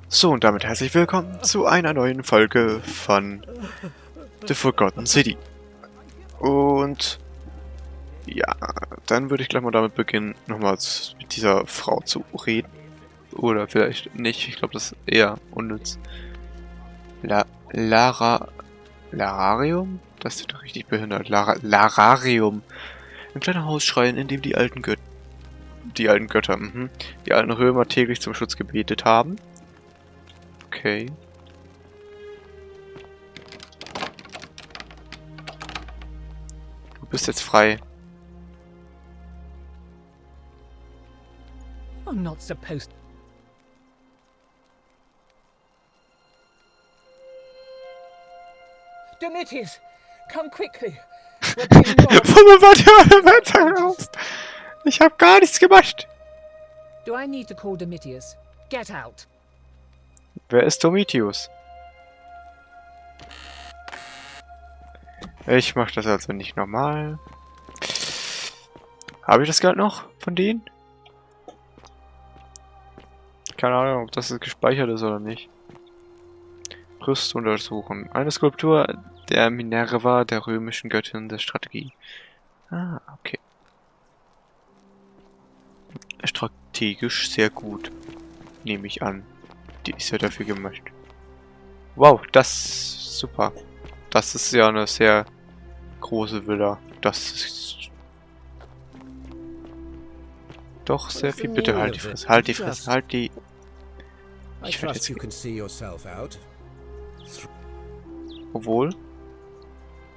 So, und damit herzlich willkommen zu einer neuen Folge von The Forgotten City. Und ja, dann würde ich gleich mal damit beginnen, nochmals mit dieser Frau zu reden. Oder vielleicht nicht, ich glaube, das ist eher unnütz. Lararium? Das ist doch richtig behindert. Lararium. Ein kleiner Hausschrein, in dem die alten Götter, die alten Römer täglich zum Schutz gebetet haben. Okay. Du bist jetzt frei. I'm not supposed. Domitius, come quickly. We're being robbed. Ich habe gar nichts gemacht. Do I need to call Domitius? Get out. Wer ist Domitius? Ich mach das also nicht normal. Habe ich das Geld noch von denen? Keine Ahnung, ob das gespeichert ist oder nicht. Brust untersuchen. Eine Skulptur der Minerva, der römischen Göttin der Strategie. Ah, okay. Strategisch sehr gut. Nehme ich an. Die ist ja dafür gemacht. Wow, das ist super. Das ist ja eine sehr große Villa. Das ist doch sehr viel. Bitte halt die Fresse, halt die Fresse, halt die. Ich werde jetzt. Obwohl,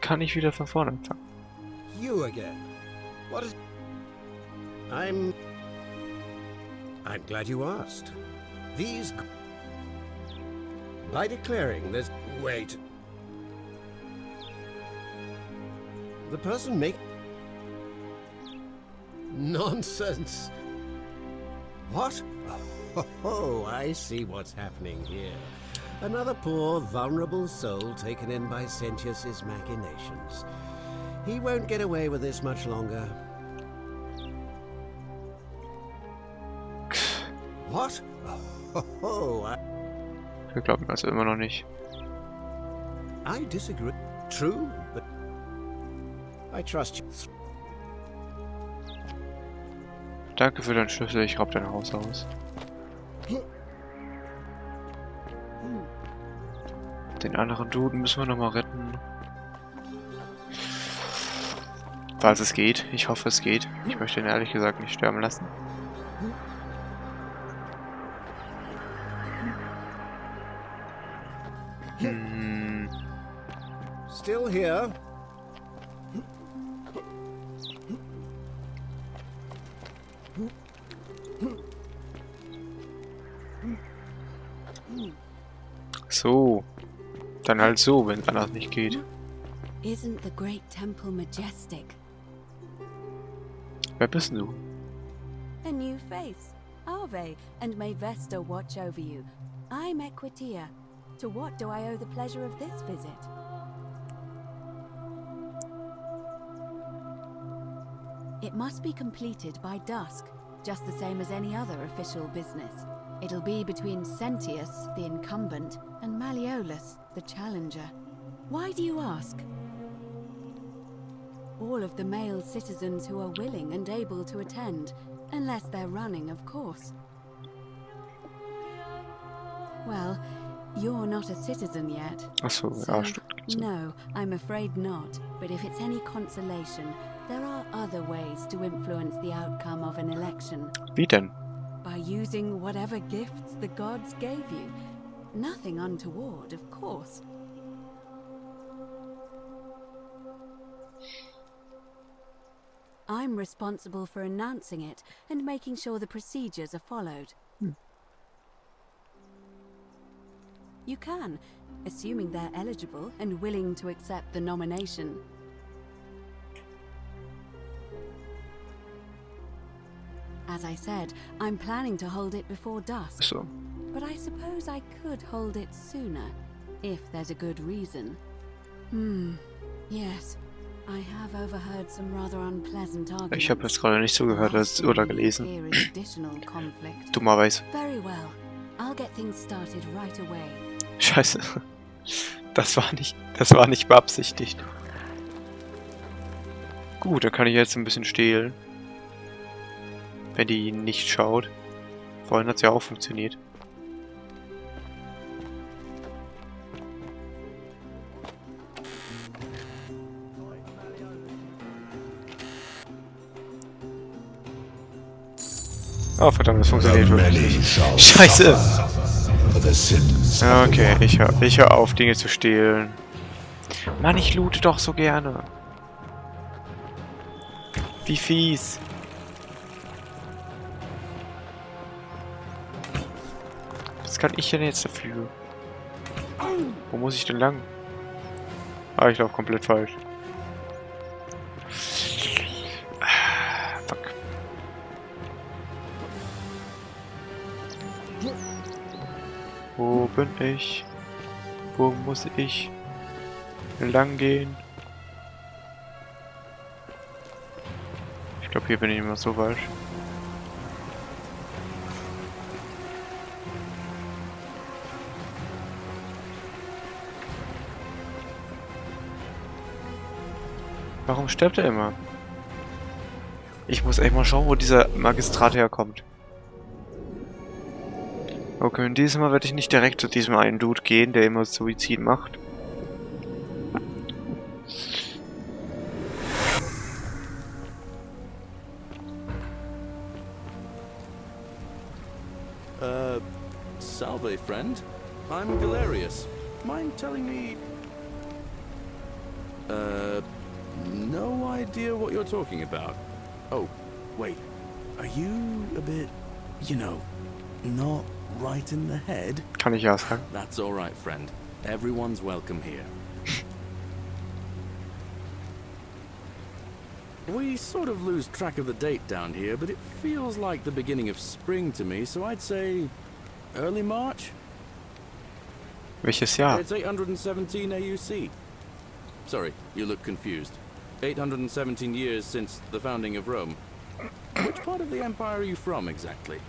kann ich wieder von vorne anfangen. I'm glad you asked. By declaring this... Wait. The person make... Nonsense. What? Oh, I see what's happening here. Another poor, vulnerable soul taken in by Sentius's machinations. He won't get away with this much longer. What? Oh, Wir glauben also immer noch nicht. I disagree. True, but I trust you. Danke für deinen Schlüssel, ich raub dein Haus aus. Den anderen Duden müssen wir nochmal retten. Falls es geht. Ich hoffe, es geht. Ich möchte ihn ehrlich gesagt nicht sterben lassen. Still here. So. Dann halt so, wenn es anders nicht geht. Isn't the great temple majestic? Wer bist du? A new face. Ave, and may Vesta watch over you. I'm Equitia. To what do I owe the pleasure of this visit? It must be completed by dusk, just the same as any other official business. It'll be between Sentius, the incumbent, and Malleolus, the challenger. Why do you ask? All of the male citizens who are willing and able to attend, unless they're running, of course. Well, you're not a citizen yet. Ach so, ja, stimmt. No, I'm afraid not. But if it's any consolation, there are other ways to influence the outcome of an election. Wie denn? By using whatever gifts the gods gave you. Nothing untoward, of course. I'm responsible for announcing it and making sure the procedures are followed. You can, assuming they're eligible and willing to accept the nomination. As I said, I'm planning to hold it before dusk. So. But I suppose I could hold it sooner, if there's a good reason. Yes. I have overheard some rather unpleasant arguments. Ich habe jetzt gerade nicht zugehört oder gelesen. Dummerweise. Very well. I'll get things started right away. Scheiße. Das war nicht beabsichtigt. Gut, dann kann ich jetzt ein bisschen stehlen. Wenn die nicht schaut. Vorhin hat es ja auch funktioniert. Oh verdammt, das funktioniert wirklich nicht. Scheiße! Okay, ich hör auf, Dinge zu stehlen. Mann, ich loote doch so gerne. Wie fies. Was kann ich denn jetzt dafür? Wo muss ich denn lang? Ah, ich laufe komplett falsch. Fuck. Wo bin ich? Wo muss ich lang gehen? Ich glaube, hier bin ich immer so falsch. Warum stirbt er immer? Ich muss echt mal schauen, wo dieser Magistrat herkommt. Okay, und dieses Mal werde ich nicht direkt zu diesem einen Dude gehen, der immer Suizid macht. Salve, friend. I'm Galerius. Mind telling me... no idea what you're talking about. Oh, wait. Are you a bit, you know, not right in the head? Kann ich ja sagen. That's all right, friend. Everyone's welcome here. We sort of lose track of the date down here, but it feels like the beginning of spring to me, so I'd say early March? Welches Jahr? It's 817 AUC. Sorry, you look confused. 817 years since the founding of Rome. Which part of the empire are you from, exactly?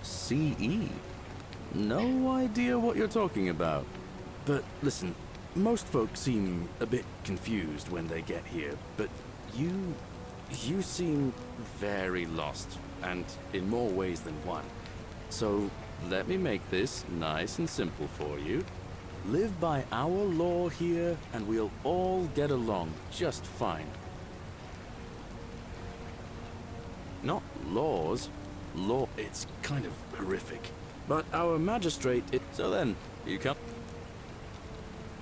CE? No idea what you're talking about. But listen, most folks seem a bit confused when they get here, but you seem very lost, and in more ways than one. So let me make this nice and simple for you. Live by our law here, and we'll all get along just fine. Not laws. Law, it's kind of horrific. But our magistrate, so then, you come.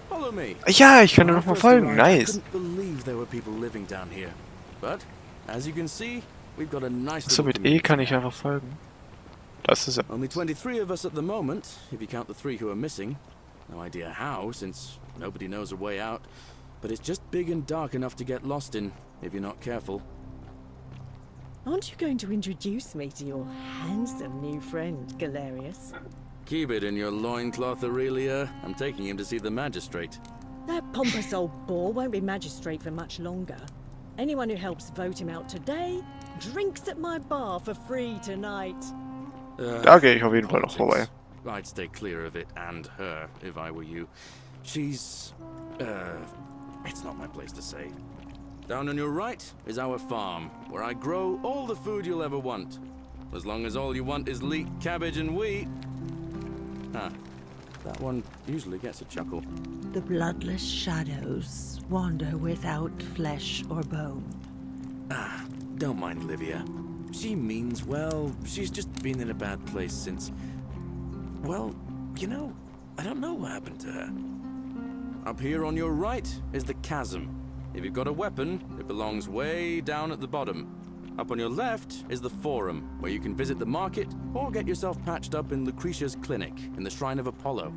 Follow me. Ja, ich kann dir noch mal folgen. Nice. I couldn't believe there were people living down here. But, as you can see, we've got a nice So mit E kann ich einfach folgen. Das ist Only 23 of us at the moment, if you count the 3 who are missing. No idea how, since nobody knows a way out. But it's just big and dark enough to get lost in, if you're not careful. Aren't you going to introduce me to your handsome new friend, Galerius? Keep it in your loincloth, Aurelia. I'm taking him to see the magistrate. That pompous old bore won't be magistrate for much longer. Anyone who helps vote him out today drinks at my bar for free tonight. Da gehe ich auf jeden Fall noch vorbei. I'd stay clear of it and her, if I were you. She's... it's not my place to say. Down on your right is our farm, where I grow all the food you'll ever want. As long as all you want is leek, cabbage, and wheat. Ah, that one usually gets a chuckle. The bloodless shadows wander without flesh or bone. Ah, don't mind Livia. She means well. She's just been in a bad place since... Well, you know, I don't know what happened to her. Up here on your right is the chasm. If you've got a weapon, it belongs way down at the bottom. Up on your left is the Forum, where you can visit the market or get yourself patched up in Lucretia's clinic in the Shrine of Apollo.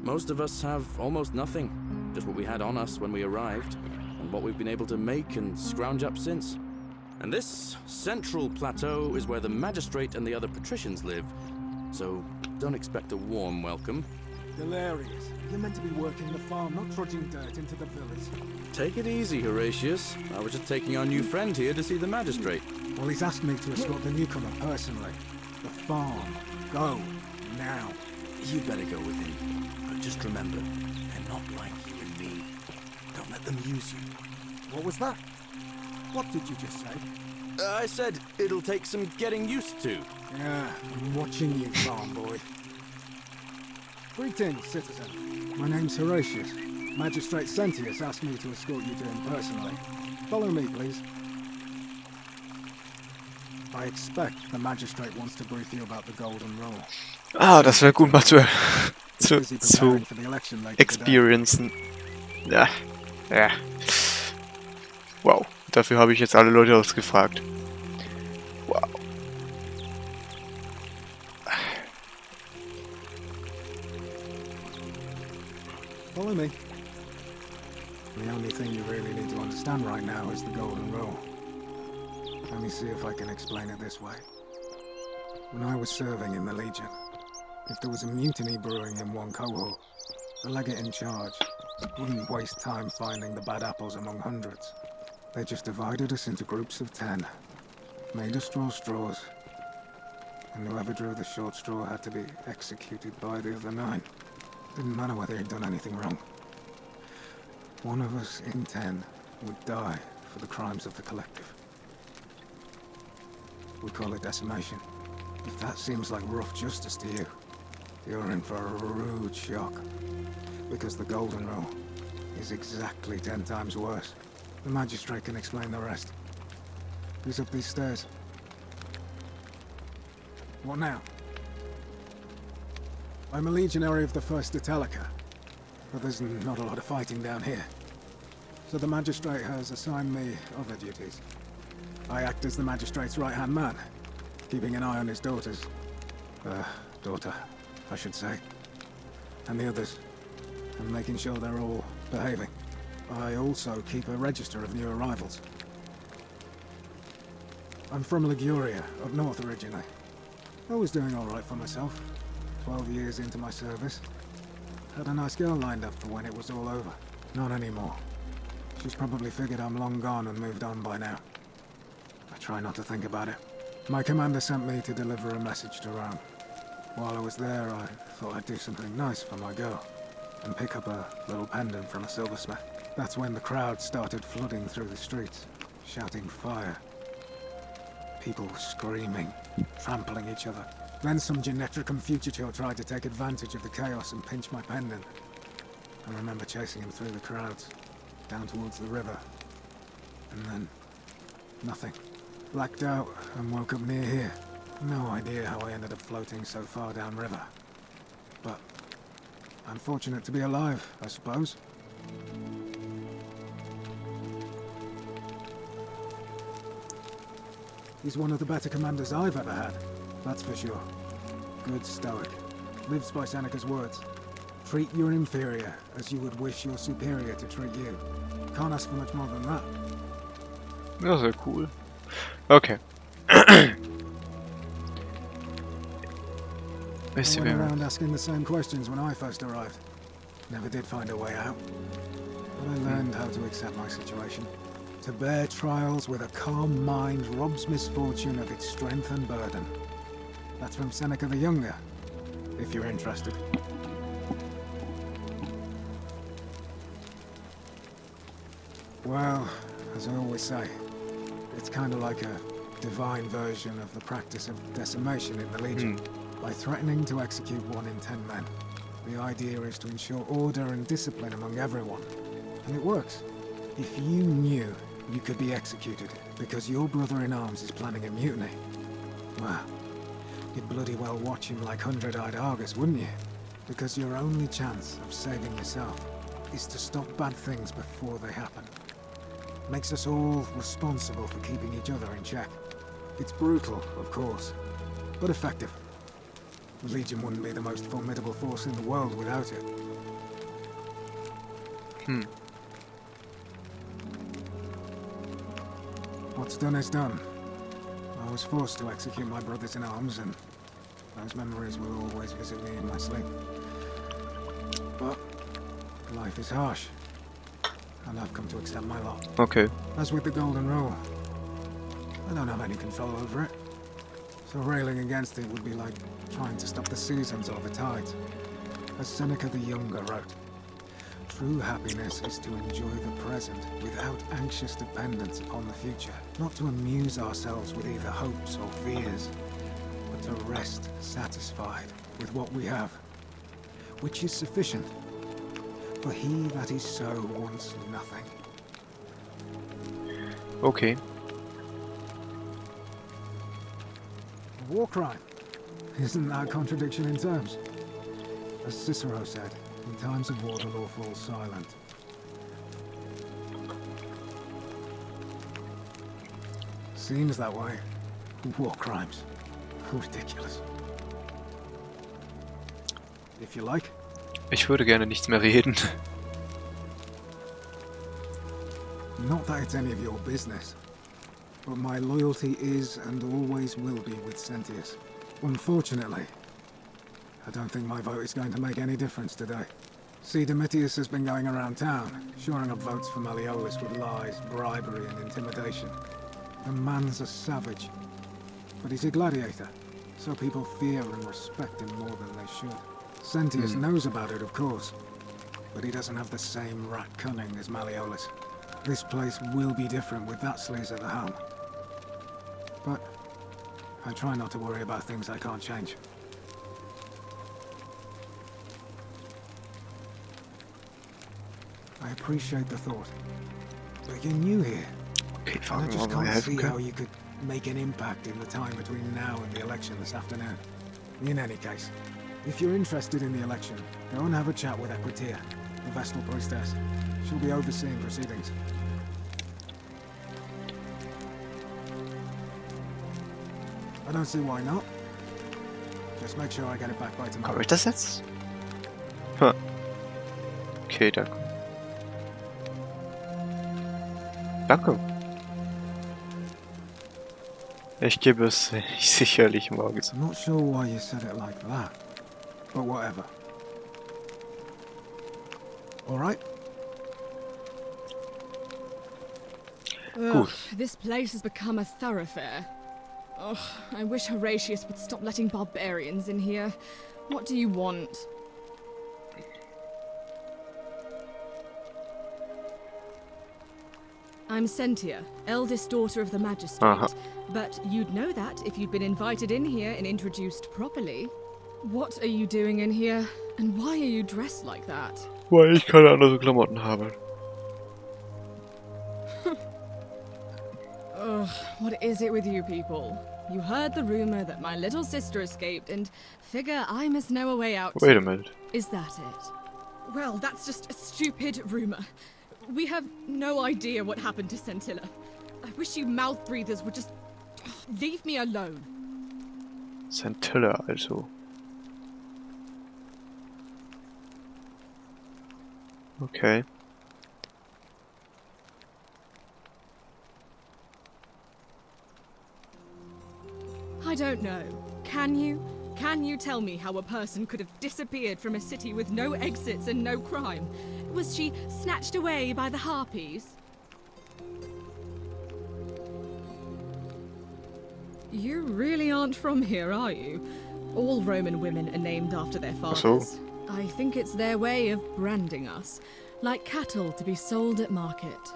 Most of us have almost nothing, just what we had on us when we arrived, and what we've been able to make and scrounge up since. And this central plateau is where the magistrate and the other patricians live, so don't expect a warm welcome. Galerius, you're meant to be working the farm, not trudging dirt into the village. Take it easy, Horatius. I was just taking our new friend here to see the magistrate. Well, he's asked me to escort the newcomer personally. The farm. Go. Now. You better go with him. But just remember, they're not like you and me. Don't let them use you. What was that? What did you just say? I said it'll take some getting used to. Yeah, I'm watching you, farm boy. Greetings, citizen. My name's Horatius. Magistrate Sentius asked me to escort you to him personally. Follow me, please. I expect the magistrate wants to brief you about the golden rule. Ah, das wäre gut mal zu Busy preparing for the election later today. experiencen. Ja. Ja. Wow. Dafür habe ich jetzt alle Leute ausgefragt. Wow. Follow me. The only thing you really need to understand right now is the golden rule. Let me see if I can explain it this way. When I was serving in the Legion, if there was a mutiny brewing in one cohort, the legate in charge wouldn't waste time finding the bad apples among hundreds. They just divided us into groups of 10, made us draw straws, and whoever drew the short straw had to be executed by the other 9. Didn't matter whether he'd done anything wrong. One of us in 10 would die for the crimes of the collective. We call it decimation. If that seems like rough justice to you, you're in for a rude shock. Because the golden rule is exactly 10 times worse. The magistrate can explain the rest. Who's up these stairs? What now? I'm a legionary of the 1st Italica, but there's not a lot of fighting down here. So the magistrate has assigned me other duties. I act as the magistrate's right-hand man, keeping an eye on his daughters. Daughter, I should say. And the others, and making sure they're all behaving. I also keep a register of new arrivals. I'm from Liguria, up north originally. I was doing alright for myself. 12 years into my service. Had a nice girl lined up for when it was all over. Not anymore. She's probably figured I'm long gone and moved on by now. I try not to think about it. My commander sent me to deliver a message to Rome. While I was there, I thought I'd do something nice for my girl. And pick up a little pendant from a silversmith. That's when the crowd started flooding through the streets, shouting fire. People screaming, trampling each other. Then some genetricum fugitor tried to take advantage of the chaos and pinch my pendant. I remember chasing him through the crowds, down towards the river. And then, nothing. Blacked out and woke up near here. No idea how I ended up floating so far downriver. But I'm fortunate to be alive, I suppose. He's one of the better commanders I've ever had, that's for sure. Good stoic. Lives by Seneca's words. Treat your inferior as you would wish your superior to treat you. Can't ask for much more than that. Ja, sehr cool. Okay. I went around asking the same questions when I first arrived. Never did find a way out. But I learned how to accept my situation. To bear trials with a calm mind robs misfortune of its strength and burden. That's from Seneca the Younger, if you're interested. Well, as I always say, it's kind of like a divine version of the practice of decimation in the Legion. By threatening to execute 1 in 10 men. The idea is to ensure order and discipline among everyone. And it works. If you knew you could be executed because your brother-in-arms is planning a mutiny, well, you'd bloody well watch him like 100-eyed Argus, wouldn't you? Because your only chance of saving yourself is to stop bad things before they happen. Makes us all responsible for keeping each other in check. It's brutal, of course, but effective. The Legion wouldn't be the most formidable force in the world without it. What's done is done. I was forced to execute my brothers in arms, and those memories will always visit me in my sleep. But life is harsh, and I've come to accept my lot. Okay. As with the Golden Rule, I don't have any control over it. So railing against it would be like trying to stop the seasons or the tides. As Seneca the Younger wrote, true happiness is to enjoy the present without anxious dependence upon the future. Not to amuse ourselves with either hopes or fears, but to rest satisfied with what we have, which is sufficient. For he that is so wants nothing. Okay. A war crime. Isn't that a contradiction in terms? As Cicero said, in times of war the law falls silent. Seems that way. War crimes. Ridiculous. If you like. Ich würde gerne nichts mehr reden. Not that it's any of your business, but my loyalty is and always will be with Sentius. Unfortunately, I don't think my vote is going to make any difference today. See, Domitius has been going around town, shoring up votes for Malleolus with lies, bribery and intimidation. The man's a savage, but he's a gladiator, so people fear and respect him more than they should. Sentius knows about it, of course, but he doesn't have the same rat cunning as Malleolus. This place will be different with that sleaze at the helm. But I try not to worry about things I can't change. I appreciate the thought, but you're new here. Okay, And I fragen wir just mal, can't see helfen how kann. you could make an impact in the time between now and the election this afternoon. In any case, if you're interested in the election, go and have a chat with Equitia, the Vestal Priestess. She'll be overseeing proceedings. I don't see why not. Just make sure I get it back by tomorrow. Habe ich das jetzt? Huh. Okay, danke. Danke. Ich gebe es sicherlich morgen. I'm not sure why you said it like that, but whatever. All right? Gut. This place has become a thoroughfare. Ugh, I wish Horatius would stop letting barbarians in here. What do you want? I'm Sentia, eldest daughter of the Magistrate. But you'd know that if you'd been invited in here and introduced properly. What are you doing in here? And why are you dressed like that? Weil ich keine anderen Klamotten habe. Ugh, what is it with you people? You heard the rumor that my little sister escaped and figure I must know a way out. Wait a minute. Is that it? Well, that's just a stupid rumor. We have no idea what happened to Scintilla. I wish you mouth breathers would just leave me alone. Scintilla also. Okay. I don't know. Can you? Can you tell me how a person could have disappeared from a city with no exits and no crime? Was she snatched away by the harpies? You really aren't from here, are you? All Roman women are named after their fathers. I think it's their way of branding us, like cattle to be sold at market.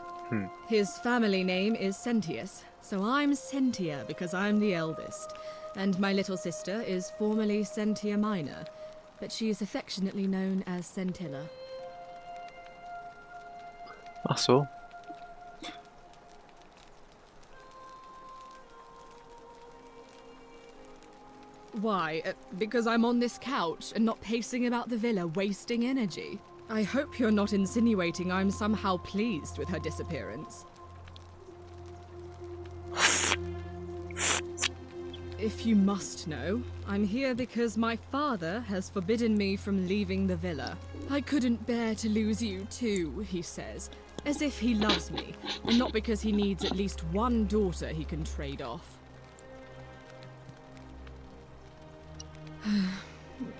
His family name is Sentius, so I'm Sentia because I'm the eldest. And my little sister is formerly Sentia Minor, but she is affectionately known as Scintilla. Ach so. Why? Because I'm on this couch and not pacing about the villa wasting energy? I hope you're not insinuating I'm somehow pleased with her disappearance. if you must know, I'm here because my father has forbidden me from leaving the villa. I couldn't bear to lose you too, he says, as if he loves me, and not because he needs at least one daughter he can trade off.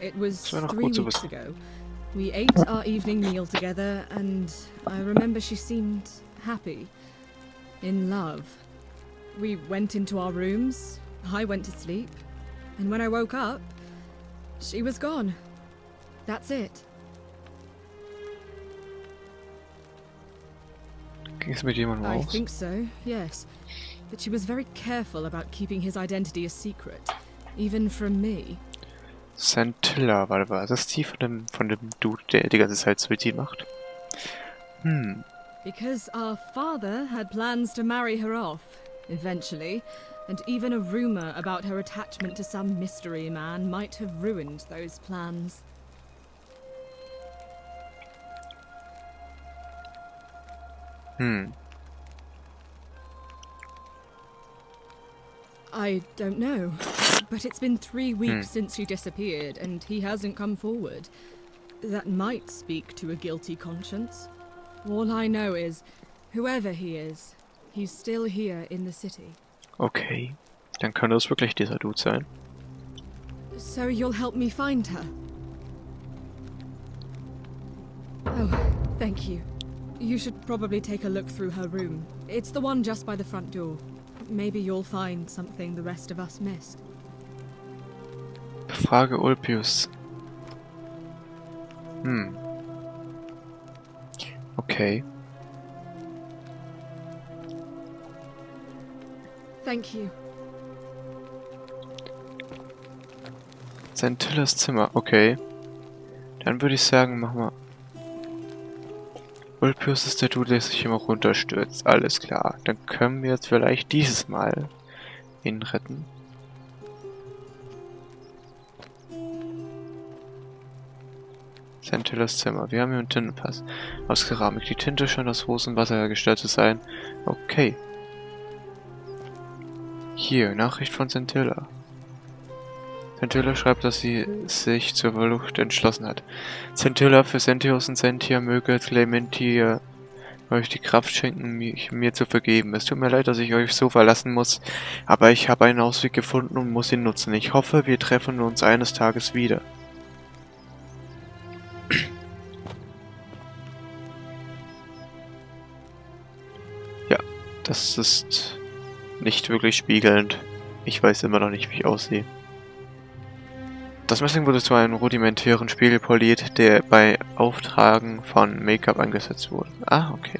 It was 3 weeks ago. We ate our evening meal together, and I remember she seemed happy, in love. We went into our rooms, I went to sleep, and when I woke up, she was gone. That's it. Ging's mit jemandem I raus? think so, yes. But she was very careful about keeping his identity a secret, even from me. Santilla, warte mal, das ist die von dem Dude, der die ganze Zeit Sweetie macht. Because our father had plans to marry her off, eventually, and even a rumor about her attachment to some mystery man might have ruined those plans. I don't know, but it's been 3 weeks since she disappeared, and he hasn't come forward. That might speak to a guilty conscience. All I know is, whoever he is, he's still here in the city. Okay, dann kann das wirklich dieser Dude sein. So you'll help me find her? Oh, thank you. You should probably take a look through her room. It's the one just by the front door. Maybe you'll find something the rest of us missed. Befrage Ulpius. Okay. Thank you. Santillas Zimmer, okay. Dann würde ich sagen, machen wir... Ulpius ist der Dude, der sich immer runterstürzt. Alles klar. Dann können wir jetzt vielleicht dieses Mal ihn retten. Santillas Zimmer. Wir haben hier einen Tintenfass. Aus Keramik. Die Tinte scheint aus Rosenwasser hergestellt zu sein. Okay. Hier, Nachricht von Santilla. Santilla schreibt, dass sie sich zur Flucht entschlossen hat. Santilla für Sentios und Sentia möge Clementia euch die Kraft schenken, mir zu vergeben. Es tut mir leid, dass ich euch so verlassen muss, aber ich habe einen Ausweg gefunden und muss ihn nutzen. Ich hoffe, wir treffen uns eines Tages wieder. Ja, das ist nicht wirklich spiegelnd. Ich weiß immer noch nicht, wie ich aussehe. Das Messing wurde zu einem rudimentären Spiegel poliert, der bei Auftragen von Make-up eingesetzt wurde. Ah, okay.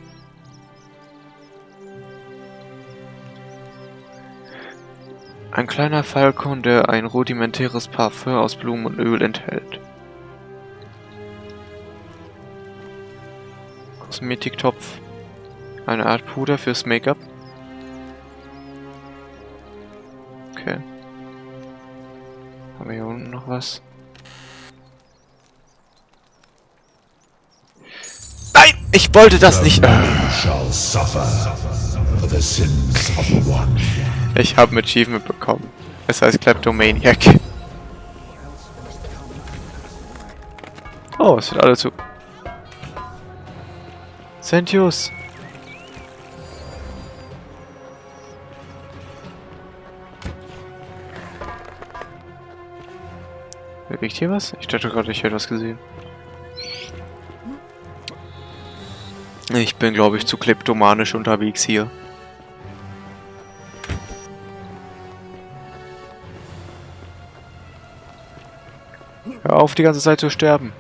Ein kleiner Falkon, der ein rudimentäres Parfüm aus Blumen und Öl enthält. Kosmetiktopf. Eine Art Puder fürs Make-up. Okay. Haben wir hier unten noch was? Nein! Ich wollte das nicht! Ich habe ein Achievement bekommen. Es heißt Kleptomaniac. Oh, es sind alle zu... Sentius! Bewegt hier was? Ich dachte gerade, ich hätte was gesehen. Ich bin, glaube ich, zu kleptomanisch unterwegs hier. Hör auf, die ganze Zeit zu sterben.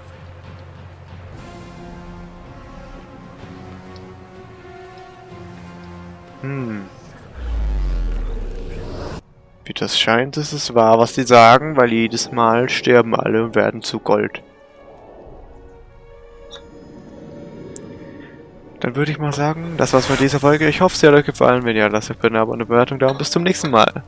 Wie das scheint, ist es wahr, was die sagen, weil jedes Mal sterben alle und werden zu Gold. Dann würde ich mal sagen, das war's mit dieser Folge. Ich hoffe, es hat euch gefallen. Wenn ja, lasst bitte ein Abo und eine Bewertung da und bis zum nächsten Mal.